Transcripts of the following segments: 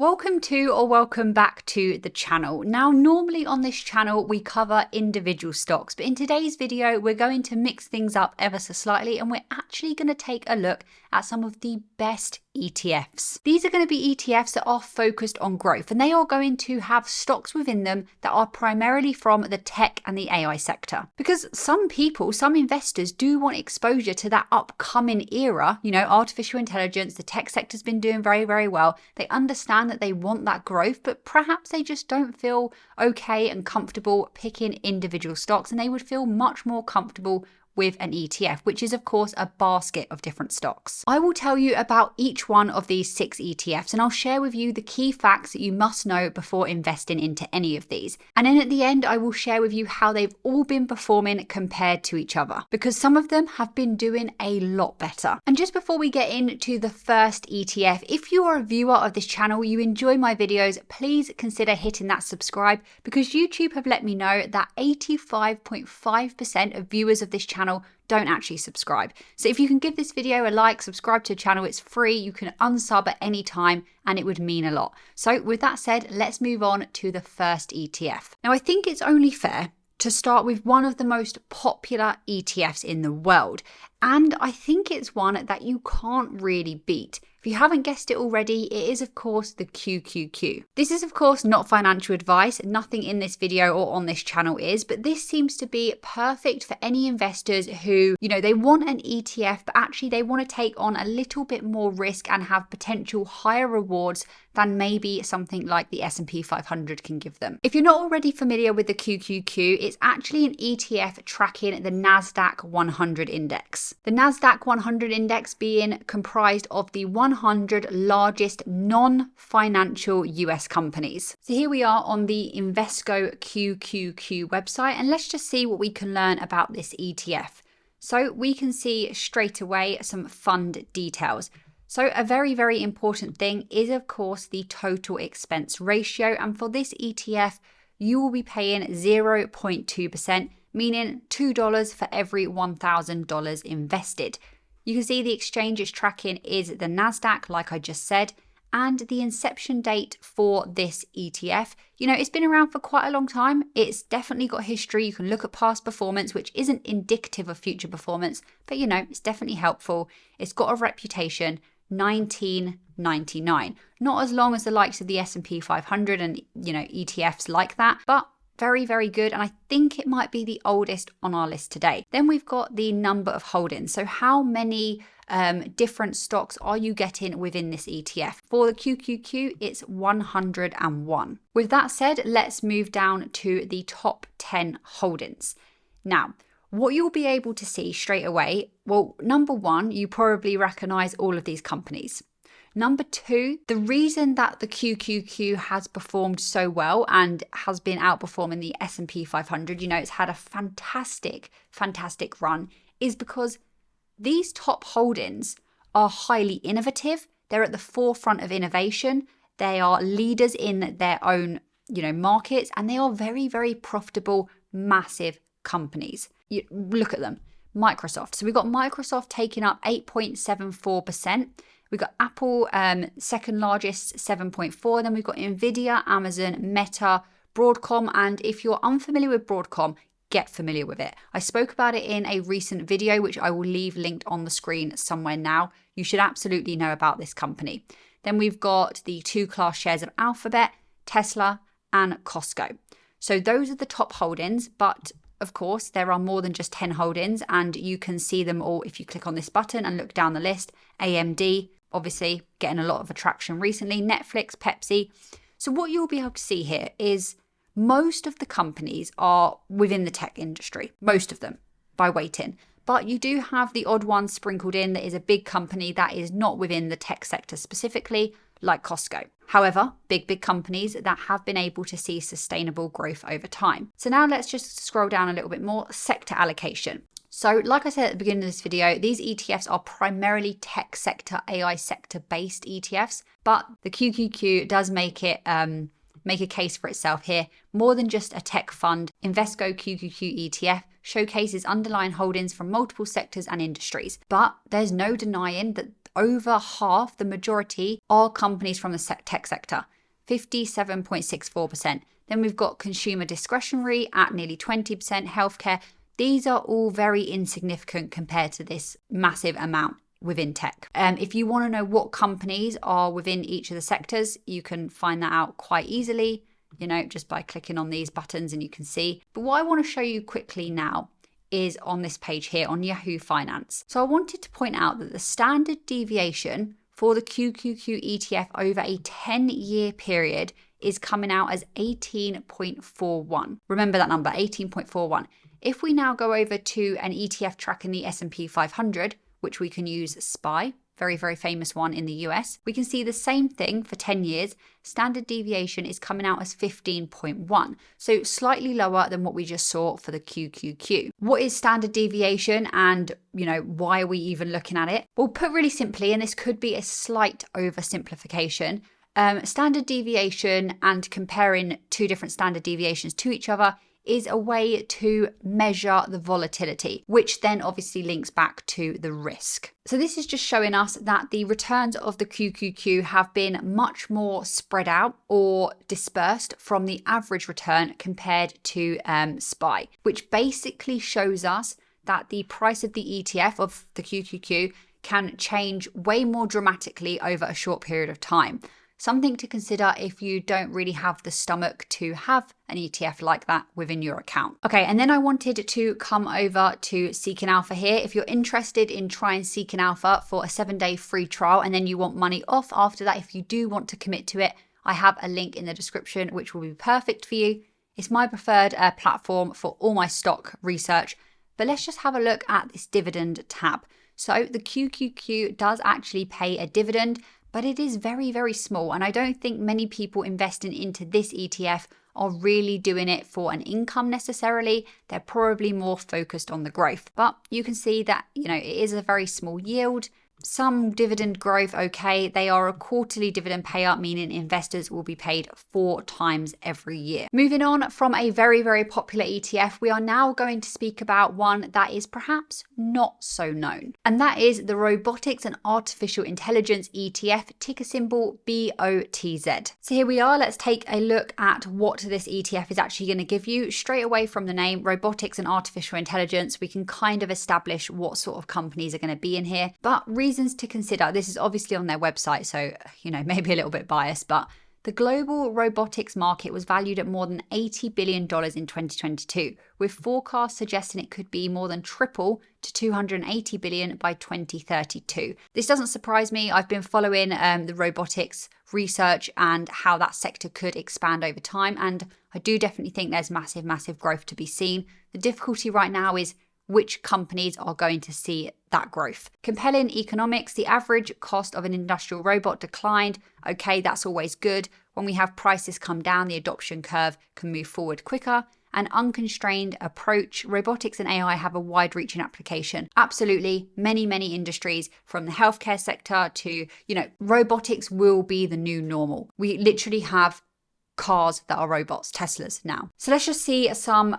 Welcome to or welcome back to the channel. Now, normally on this channel, we cover individual stocks, but in today's video, we're going to mix things up ever so slightly, and we're actually going to take a look at some of the best ETFs. These are going to be ETFs that are focused on growth, and they are going to have stocks within them that are primarily from the tech and the AI sector. Because some investors do want exposure to that upcoming era, artificial intelligence, the tech sector's been doing very, very well. They understand that they want that growth, but perhaps they just don't feel okay and comfortable picking individual stocks, and they would feel much more comfortable with an ETF, which is of course a basket of different stocks. I will tell you about each one of these 6 ETFs, and I'll share with you the key facts that you must know before investing into any of these. And then at the end, I will share with you how they've all been performing compared to each other, because some of them have been doing a lot better. And just before we get into the first ETF, if you are a viewer of this channel, you enjoy my videos, please consider hitting that subscribe, because YouTube have let me know that 85.5% of viewers of this channel don't actually subscribe. So if you can give this video a like, subscribe to the channel, it's free, you can unsub at any time, and it would mean a lot. So with that said, let's move on to the first ETF. Now, I think it's only fair to start with one of the most popular ETFs in the world, and I think it's one that you can't really beat. If you haven't guessed it already, it is of course the QQQ. This is of course not financial advice, nothing in this video or on this channel is, but this seems to be perfect for any investors who, they want an ETF, but actually they want to take on a little bit more risk and have potential higher rewards than maybe something like the S&P 500 can give them. If you're not already familiar with the QQQ, it's actually an ETF tracking the NASDAQ 100 index. The NASDAQ 100 index being comprised of the 100 largest non-financial US companies. So here we are on the Invesco QQQ website, and let's just see what we can learn about this ETF. So we can see straight away some fund details. So a very, very important thing is of course the total expense ratio, and for this ETF, you will be paying 0.2%, meaning $2 for every $1,000 invested. You can see the exchange it's tracking is the NASDAQ, like I just said, and the inception date for this ETF, it's been around for quite a long time. It's definitely got history. You can look at past performance, which isn't indicative of future performance, but it's definitely helpful. It's got a reputation, 1999. Not as long as the likes of the S&P 500 and, ETFs like that, but very, very good, and I think it might be the oldest on our list today. Then we've got the number of holdings. So how many different stocks are you getting within this ETF? For the QQQ, it's 101. With that said, let's move down to the top 10 holdings. Now, what you'll be able to see straight away, well, number one, you probably recognize all of these companies. Number two, the reason that the QQQ has performed so well and has been outperforming the S&P 500, it's had a fantastic run, is because these top holdings are highly innovative. They're at the forefront of innovation. They are leaders in their own, markets, and they are very, very profitable, massive companies. You look at them. Microsoft. So we've got Microsoft taking up 8.74%. We've got Apple, second largest, 7.4%. Then we've got Nvidia, Amazon, Meta, Broadcom. And if you're unfamiliar with Broadcom, get familiar with it. I spoke about it in a recent video, which I will leave linked on the screen somewhere now. You should absolutely know about this company. Then we've got the 2 class shares of Alphabet, Tesla, and Costco. So those are the top holdings, but of course, there are more than just 10 holdings, and you can see them all if you click on this button and look down the list. AMD, obviously getting a lot of attraction recently, Netflix, Pepsi. So what you'll be able to see here is most of the companies are within the tech industry, most of them by weighting. But you do have the odd one sprinkled in that is a big company that is not within the tech sector specifically, like Costco. However, big companies that have been able to see sustainable growth over time. So now let's just scroll down a little bit more, sector allocation. So like I said at the beginning of this video, these ETFs are primarily tech sector, AI sector based ETFs, but the QQQ does make a case for itself here. More than just a tech fund, Invesco QQQ ETF showcases underlying holdings from multiple sectors and industries. But there's no denying that over half, the majority, are companies from the tech sector, 57.64%. Then we've got consumer discretionary at nearly 20%, healthcare. These are all very insignificant compared to this massive amount within tech. If you want to know what companies are within each of the sectors, you can find that out quite easily, just by clicking on these buttons and you can see. But what I want to show you quickly now is on this page here on Yahoo Finance. So I wanted to point out that the standard deviation for the QQQ ETF over a 10-year period is coming out as 18.41. Remember that number, 18.41. If we now go over to an ETF tracking the S&P 500, which we can use SPY, very, very famous one in the US, we can see the same thing for 10 years. Standard deviation is coming out as 15.1, so slightly lower than what we just saw for the QQQ. What is standard deviation and, why are we even looking at it? Well, put really simply, and this could be a slight oversimplification, standard deviation and comparing two different standard deviations to each other is a way to measure the volatility, which then obviously links back to the risk. So this is just showing us that the returns of the QQQ have been much more spread out or dispersed from the average return compared to SPY, which basically shows us that the price of the ETF of the QQQ can change way more dramatically over a short period of time. Something to consider if you don't really have the stomach to have an ETF like that within your account. Okay, and then I wanted to come over to Seeking Alpha here. If you're interested in trying Seeking Alpha for a 7-day free trial and then you want money off after that, if you do want to commit to it, I have a link in the description which will be perfect for you. It's my preferred platform for all my stock research. But let's just have a look at this dividend tab. So the QQQ does actually pay a dividend, but it is very, very small. And I don't think many people investing into this ETF are really doing it for an income necessarily. They're probably more focused on the growth. But you can see that, it is a very small yield. Some dividend growth, okay. They are a quarterly dividend payout, meaning investors will be paid 4 times every year. Moving on from a very, very popular ETF, we are now going to speak about one that is perhaps not so known. And that is the Robotics and Artificial Intelligence ETF, ticker symbol BOTZ. So here we are. Let's take a look at what this ETF is actually going to give you. Straight away from the name, Robotics and Artificial Intelligence, we can kind of establish what sort of companies are going to be in here. But reasons to consider, this is obviously on their website, so maybe a little bit biased, but the global robotics market was valued at more than $80 billion in 2022, with forecasts suggesting it could be more than triple to $280 billion by 2032. This doesn't surprise me. I've been following the robotics research and how that sector could expand over time, and I do definitely think there's massive, massive growth to be seen. The difficulty right now is which companies are going to see that growth. Compelling economics, the average cost of an industrial robot declined. Okay, that's always good. When we have prices come down, the adoption curve can move forward quicker. An unconstrained approach, robotics and AI have a wide-reaching application. Absolutely, many, many industries, from the healthcare sector to, robotics will be the new normal. We literally have cars that are robots, Teslas now. So let's just see some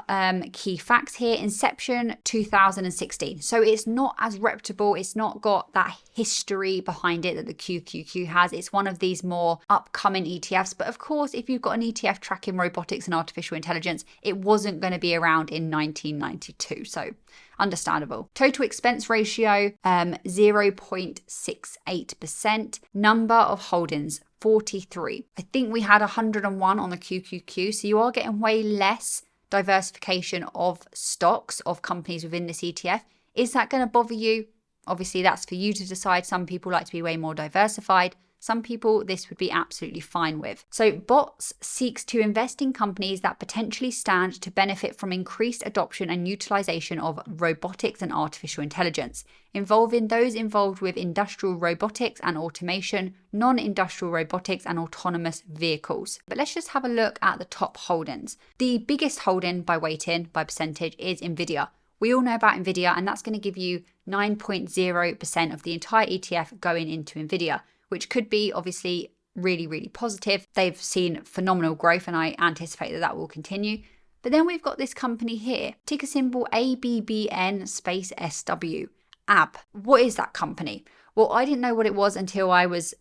key facts here. Inception 2016. So it's not as reputable. It's not got that history behind it that the QQQ has. It's one of these more upcoming ETFs. But of course, if you've got an ETF tracking robotics and artificial intelligence, it wasn't going to be around in 1992. So understandable. Total expense ratio, 0.68%. Number of holdings, 43. I think we had 101 on the QQQ, so you are getting way less diversification of stocks, of companies within this ETF. Is that going to bother you? Obviously, that's for you to decide. Some people like to be way more diversified. Some people, this would be absolutely fine with. So BOTS seeks to invest in companies that potentially stand to benefit from increased adoption and utilization of robotics and artificial intelligence, involving those involved with industrial robotics and automation, non-industrial robotics and autonomous vehicles. But let's just have a look at the top holdings. The biggest holding by weighting, by percentage, is Nvidia. We all know about Nvidia, and that's going to give you 9.0% of the entire ETF going into Nvidia, which could be obviously really, really positive. They've seen phenomenal growth, and I anticipate that will continue. But then we've got this company here, ticker symbol ABBN space SW. AB. What is that company? Well, I didn't know what it was until I was,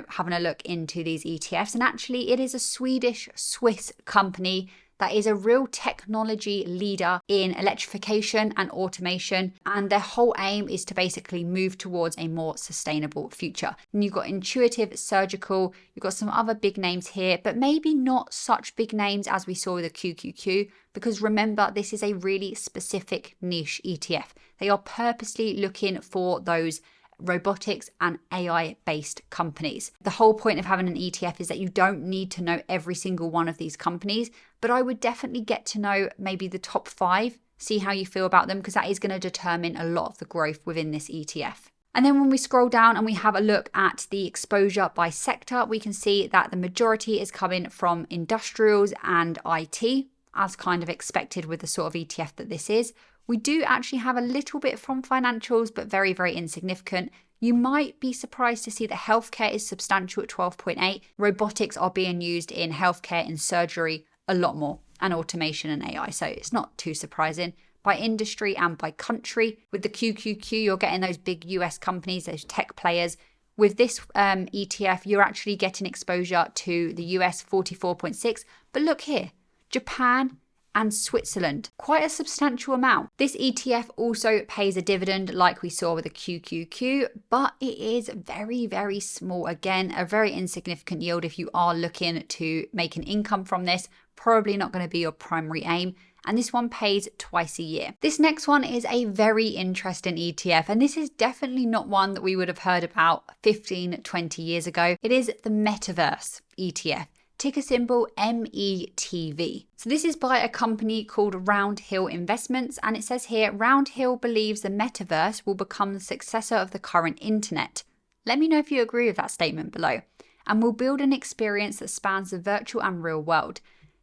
having a look into these ETFs. And actually, it is a Swedish-Swiss company that is a real technology leader in electrification and automation. And their whole aim is to basically move towards a more sustainable future. And you've got Intuitive Surgical, you've got some other big names here, but maybe not such big names as we saw with the QQQ, because remember, this is a really specific niche ETF. They are purposely looking for those robotics and AI-based companies. The whole point of having an ETF is that you don't need to know every single one of these companies, but I would definitely get to know maybe the top 5, see how you feel about them, because that is going to determine a lot of the growth within this ETF. And then when we scroll down and we have a look at the exposure by sector, we can see that the majority is coming from industrials and IT, as kind of expected with the sort of ETF that this is. We do actually have a little bit from financials, but very, very insignificant. You might be surprised to see that healthcare is substantial at 12.8. Robotics are being used in healthcare and surgery a lot more, and automation and AI. So it's not too surprising. By industry and by country, with the QQQ, you're getting those big US companies, those tech players. With this ETF, you're actually getting exposure to the US 44.6. But look here, Japan and Switzerland, quite a substantial amount. This ETF also pays a dividend like we saw with the QQQ, but it is very, very small. Again, a very insignificant yield if you are looking to make an income from this. Probably not going to be your primary aim. And this one pays twice a year. This next one is a very interesting ETF, and this is definitely not one that we would have heard about 15, 20 years ago. It is the Metaverse ETF. Ticker symbol METV. So this is by a company called Roundhill Investments, and it says here, Roundhill believes the metaverse will become the successor of the current internet. Let me know if you agree with that statement below. And will build an experience that spans the virtual and real world.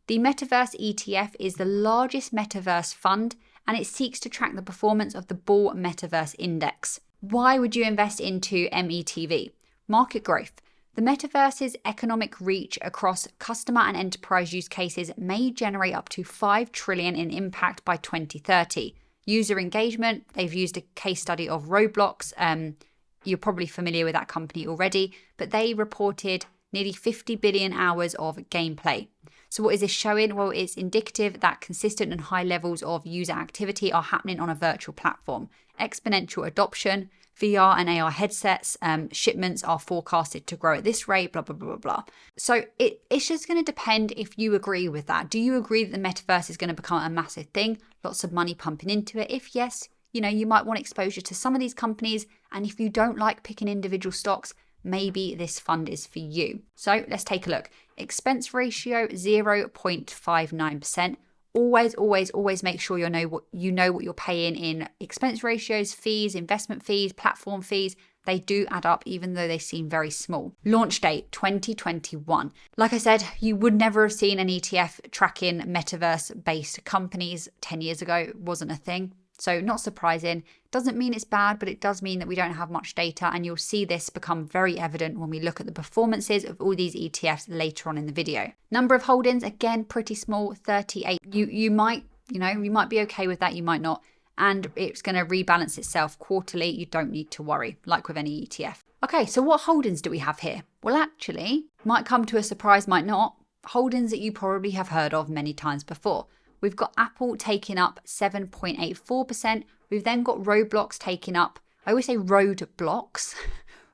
The Metaverse ETF is the largest metaverse fund, and it seeks to track the performance of the Bull Metaverse Index. Why would you invest into METV? Market growth. The metaverse's economic reach across customer and enterprise use cases may generate up to $5 trillion in impact by 2030. User engagement, they've used a case study of Roblox. You're probably familiar with that company already, but they reported nearly 50 billion hours of gameplay. So what is this showing? Well, it's indicative that consistent and high levels of user activity are happening on a virtual platform. Exponential adoption, VR and AR headsets, shipments are forecasted to grow at this rate, blah, blah, blah, blah, blah. So it's just going to depend if you agree with that. Do you agree that the metaverse is going to become a massive thing? Lots of money pumping into it? If yes, you might want exposure to some of these companies. And if you don't like picking individual stocks, maybe this fund is for you. So let's take a look. Expense ratio 0.59%. Always make sure you know what you're paying in expense ratios, fees, investment fees, platform fees. They do add up even though they seem very small. Launch date 2021. Like I said, you would never have seen an ETF tracking metaverse-based companies 10 years ago. It wasn't a thing. So not surprising. Doesn't mean it's bad, but it does mean that we don't have much data, and you'll see this become very evident when we look at the performances of all these ETFs later on in the video. Number of holdings, again, pretty small, 38. You might be okay with that, you might not. And it's going to rebalance itself quarterly. You don't need to worry, like with any ETF. Okay, so what holdings do we have here? Well, actually, might come to a surprise, might not. Holdings that you probably have heard of many times before. We've got Apple taking up 7.84%. We've then got Roblox taking up, I always say Roadblocks.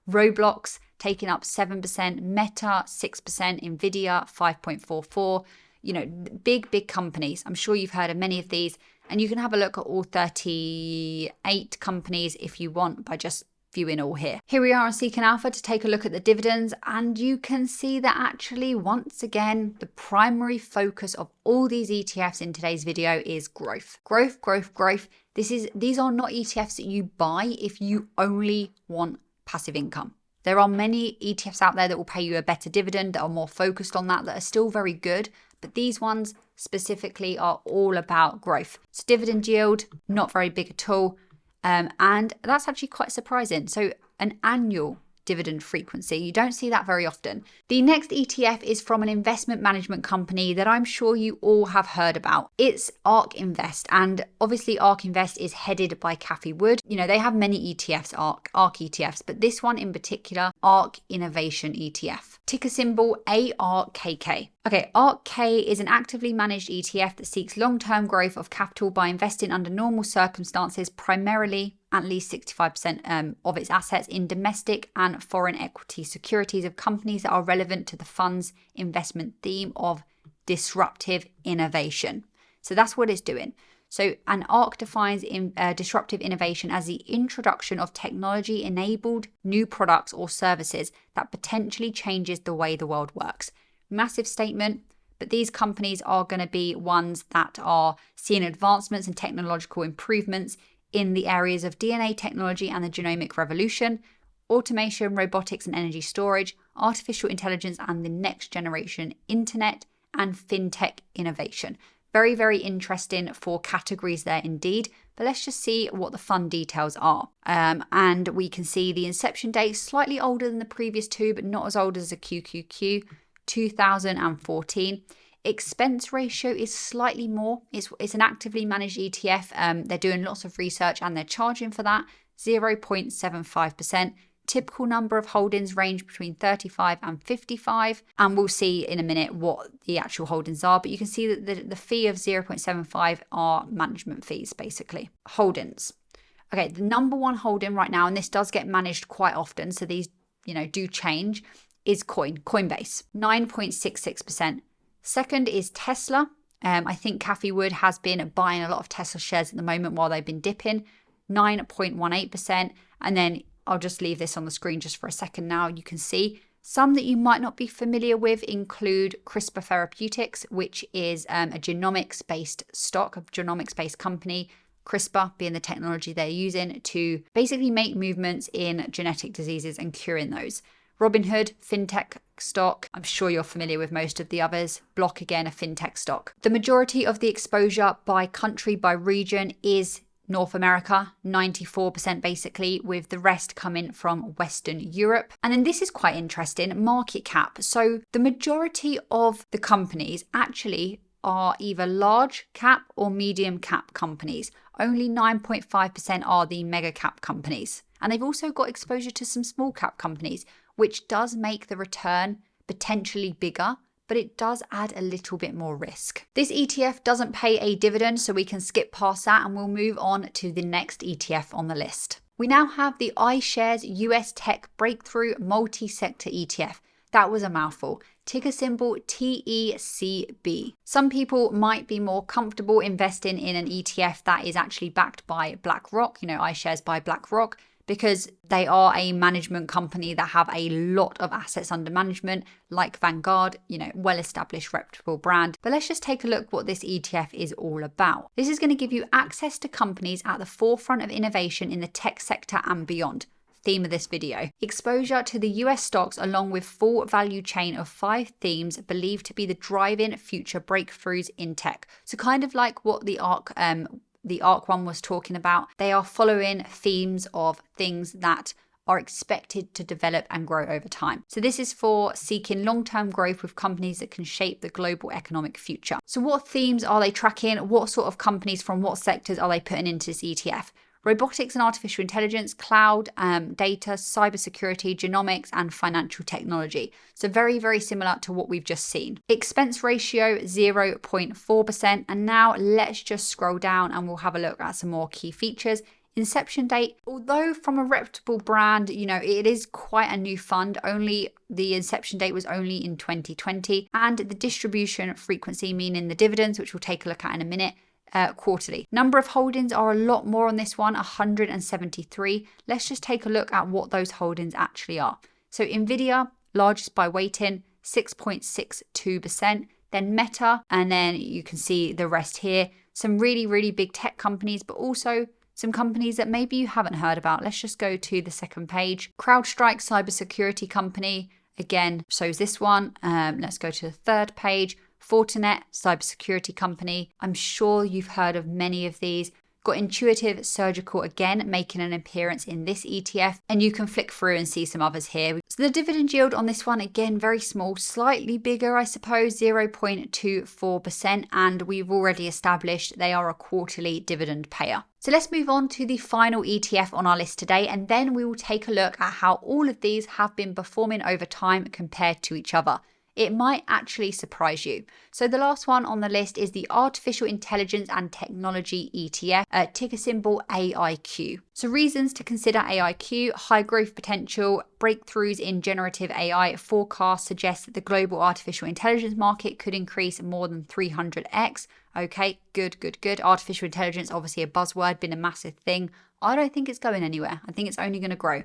Roblox taking up 7%, Meta 6%, Nvidia 5.44%. Big companies. I'm sure you've heard of many of these. And you can have a look at all 38 companies if you want by just viewing all here. Here we are on Seeking Alpha to take a look at the dividends, and you can see that actually, once again, the primary focus of all these ETFs in today's video is growth. Growth. These are not ETFs that you buy if you only want passive income. There are many ETFs out there that will pay you a better dividend, that are more focused on that are still very good, but these ones specifically are all about growth. So dividend yield, not very big at all. And that's actually quite surprising. So an annual dividend frequency. You don't see that very often. The next ETF is from an investment management company that I'm sure you all have heard about. It's ARK Invest, and obviously ARK Invest is headed by Cathie Wood. You know, they have many ETFs, ARK ETFs, but this one in particular, ARK Innovation ETF. Ticker symbol ARKK. Okay, ARKK is an actively managed ETF that seeks long-term growth of capital by investing under normal circumstances, primarily at least 65% of its assets in domestic and foreign equity securities of companies that are relevant to the fund's investment theme of disruptive innovation. So that's what it's doing. So an ARK defines disruptive innovation as the introduction of technology-enabled new products or services that potentially changes the way the world works. Massive statement, but these companies are going to be ones that are seeing advancements and technological improvements in the areas of DNA technology and the genomic revolution, automation, robotics and energy storage, artificial intelligence and the next generation internet, and fintech innovation. Very, very interesting for categories there indeed. But let's just see what the fund details are. And we can see the inception date slightly older than the previous two, but not as old as the QQQ, 2014. Expense ratio is slightly more. It's an actively managed ETF. They're doing lots of research and they're charging for that 0.75%. Typical number of holdings range between 35 and 55. And we'll see in a minute what the actual holdings are. But you can see that the fee of 0.75 are management fees, basically. Holdings. Okay, the number one holding right now, and this does get managed quite often, so these, do change, is Coinbase, 9.66%. Second is Tesla. I think Cathie Wood has been buying a lot of Tesla shares at the moment while they've been dipping, 9.18%. And then I'll just leave this on the screen just for a second now. You can see some that you might not be familiar with include CRISPR Therapeutics, which is a genomics-based stock, a genomics-based company, CRISPR being the technology they're using to basically make movements in genetic diseases and curing those. Robinhood, fintech stock. I'm sure you're familiar with most of the others. Block, again, a fintech stock. The majority of the exposure by country, by region is North America, 94% basically, with the rest coming from Western Europe. And then this is quite interesting, market cap. So the majority of the companies actually are either large cap or medium cap companies. Only 9.5% are the mega cap companies. And they've also got exposure to some small cap companies, which does make the return potentially bigger, but it does add a little bit more risk. This ETF doesn't pay a dividend, so we can skip past that and we'll move on to the next ETF on the list. We now have the iShares US Tech Breakthrough Multi-Sector ETF. That was a mouthful. Ticker symbol TECB. Some people might be more comfortable investing in an ETF that is actually backed by BlackRock, iShares by BlackRock, because they are a management company that have a lot of assets under management, like Vanguard, well-established, reputable brand. But let's just take a look what this ETF is all about. This is going to give you access to companies at the forefront of innovation in the tech sector and beyond. Theme of this video. Exposure to the US stocks along with full value chain of 5 themes believed to be the driving future breakthroughs in tech. So kind of like what the ARK one was talking about. They are following themes of things that are expected to develop and grow over time. So this is for seeking long-term growth with companies that can shape the global economic future. So what themes are they tracking? What sort of companies from what sectors are they putting into this ETF? Robotics and artificial intelligence, cloud, data, cybersecurity, genomics, and financial technology. So very, very similar to what we've just seen. Expense ratio, 0.4%. And now let's just scroll down and we'll have a look at some more key features. Inception date, although from a reputable brand, it is quite a new fund. The inception date was only in 2020. And the distribution frequency, meaning the dividends, which we'll take a look at in a minute, quarterly. Number of holdings are a lot more on this one, 173. Let's just take a look at what those holdings actually are. So Nvidia, largest by weighting, 6.62%. Then Meta, and then you can see the rest here. Some really, really big tech companies, but also some companies that maybe you haven't heard about. Let's just go to the second page. CrowdStrike, cybersecurity company. Again, so is this one. Let's go to the third page. Fortinet, cybersecurity company. I'm sure you've heard of many of these. Got Intuitive Surgical again making an appearance in this ETF, and you can flick through and see some others here. So the dividend yield on this one, again, very small, slightly bigger, I suppose, 0.24%, and we've already established they are a quarterly dividend payer. So let's move on to the final ETF on our list today, and then we will take a look at how all of these have been performing over time compared to each other. It might actually surprise you. So the last one on the list is the Artificial Intelligence and Technology ETF, ticker symbol AIQ. So reasons to consider AIQ: high growth potential, breakthroughs in generative AI forecasts suggest that the global artificial intelligence market could increase more than 300x. Okay, good. Artificial intelligence, obviously a buzzword, been a massive thing. I don't think it's going anywhere. I think it's only going to grow.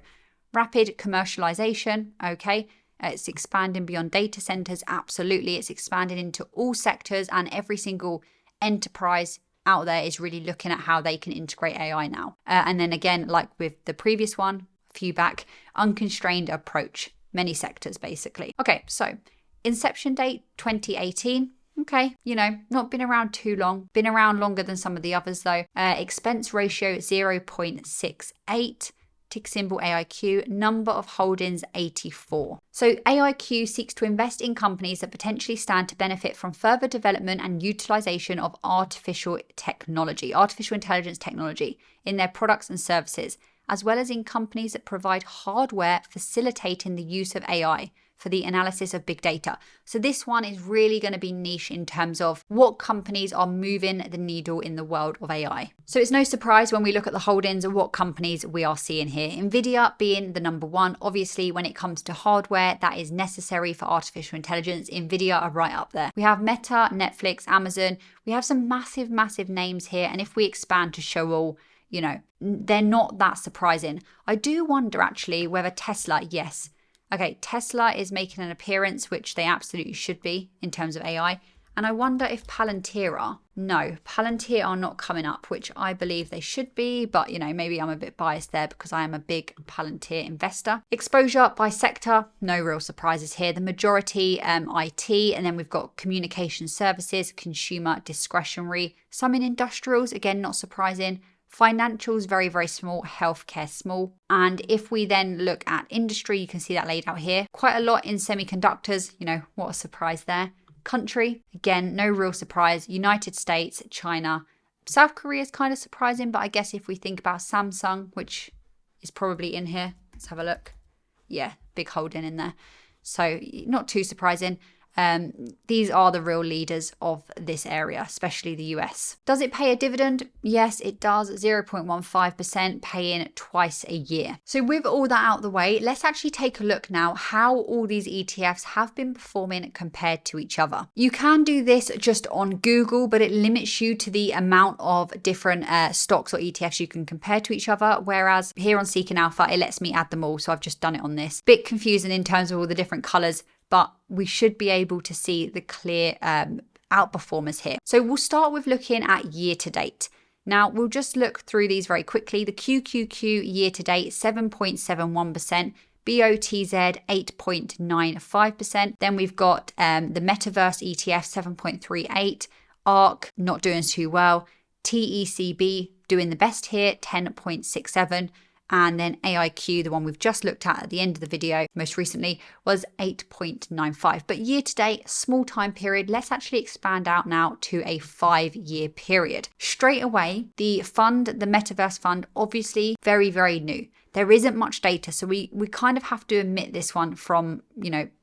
Rapid commercialization, okay. It's expanding beyond data centers. Absolutely. It's expanding into all sectors, and every single enterprise out there is really looking at how they can integrate AI now. And then again, like with the previous one, a few back, unconstrained approach, many sectors basically. Okay, so inception date 2018. Okay, not been around too long. Been around longer than some of the others though. Expense ratio 0.68. Tick symbol AIQ, number of holdings 84. So AIQ seeks to invest in companies that potentially stand to benefit from further development and utilization of artificial intelligence technology in their products and services, as well as in companies that provide hardware facilitating the use of AI for the analysis of big data. So this one is really going to be niche in terms of what companies are moving the needle in the world of AI. So it's no surprise when we look at the holdings of what companies we are seeing here. Nvidia being the number one. Obviously, when it comes to hardware that is necessary for artificial intelligence, Nvidia are right up there. We have Meta, Netflix, Amazon. We have some massive names here. And if we expand to show all, they're not that surprising. I do wonder actually whether Tesla, yes. Okay, Tesla is making an appearance, which they absolutely should be in terms of AI. And I wonder if Palantir are not coming up, which I believe they should be. But, maybe I'm a bit biased there because I am a big Palantir investor. Exposure by sector, no real surprises here. The majority IT, and then we've got communication services, consumer discretionary, some in industrials, again, not surprising. Financials, very small. Healthcare, small. And if we then look at industry, you can see that laid out here. Quite a lot in semiconductors. What a surprise there. Country, again, no real surprise. United States, China. South Korea is kind of surprising, but I guess if we think about Samsung, which is probably in here. Let's have a look. Yeah, big holding in there. So not too surprising. These are the real leaders of this area, especially the US. Does it pay a dividend? Yes, it does. 0.15%, paying twice a year. So with all that out of the way, let's actually take a look now how all these ETFs have been performing compared to each other. You can do this just on Google, but it limits you to the amount of different stocks or ETFs you can compare to each other. Whereas here on Seeking Alpha, it lets me add them all. So I've just done it on this. Bit confusing in terms of all the different colors, but we should be able to see the clear outperformers here. So we'll start with looking at year to date. Now, we'll just look through these very quickly. The QQQ year to date, 7.71%. BOTZ, 8.95%. Then we've got the Metaverse ETF, 7.38%. ARK, not doing too well. TECB, doing the best here, 10.67%. And then AIQ, the one we've just looked at the end of the video most recently, was 8.95. But year to date, small time period. Let's actually expand out now to a 5-year period. Straight away, the fund, the Metaverse fund, obviously very new. There isn't much data, so we kind of have to omit this one from,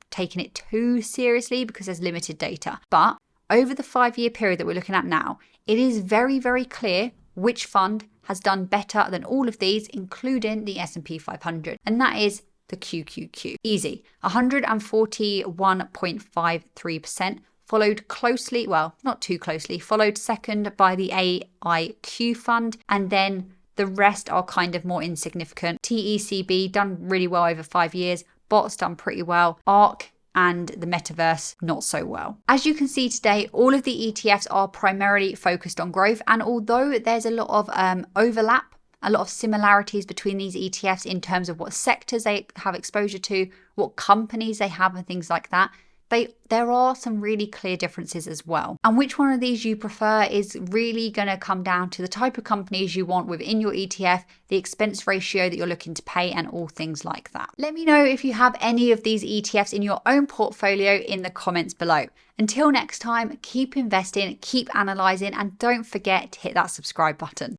taking it too seriously because there's limited data. But over the 5-year period that we're looking at now, it is very clear which fund has done better than all of these, including the S&P 500. And that is the QQQ. Easy. 141.53%. Followed closely, well, not too closely, followed second by the AIQ fund. And then the rest are kind of more insignificant. TECB done really well over 5 years. BOT's done pretty well. ARK and the Metaverse, not so well. As you can see today, all of the ETFs are primarily focused on growth. And although there's a lot of overlap, a lot of similarities between these ETFs in terms of what sectors they have exposure to, what companies they have and things like that, there are some really clear differences as well. And which one of these you prefer is really going to come down to the type of companies you want within your ETF, the expense ratio that you're looking to pay, and all things like that. Let me know if you have any of these ETFs in your own portfolio in the comments below. Until next time, keep investing, keep analyzing, and don't forget to hit that subscribe button.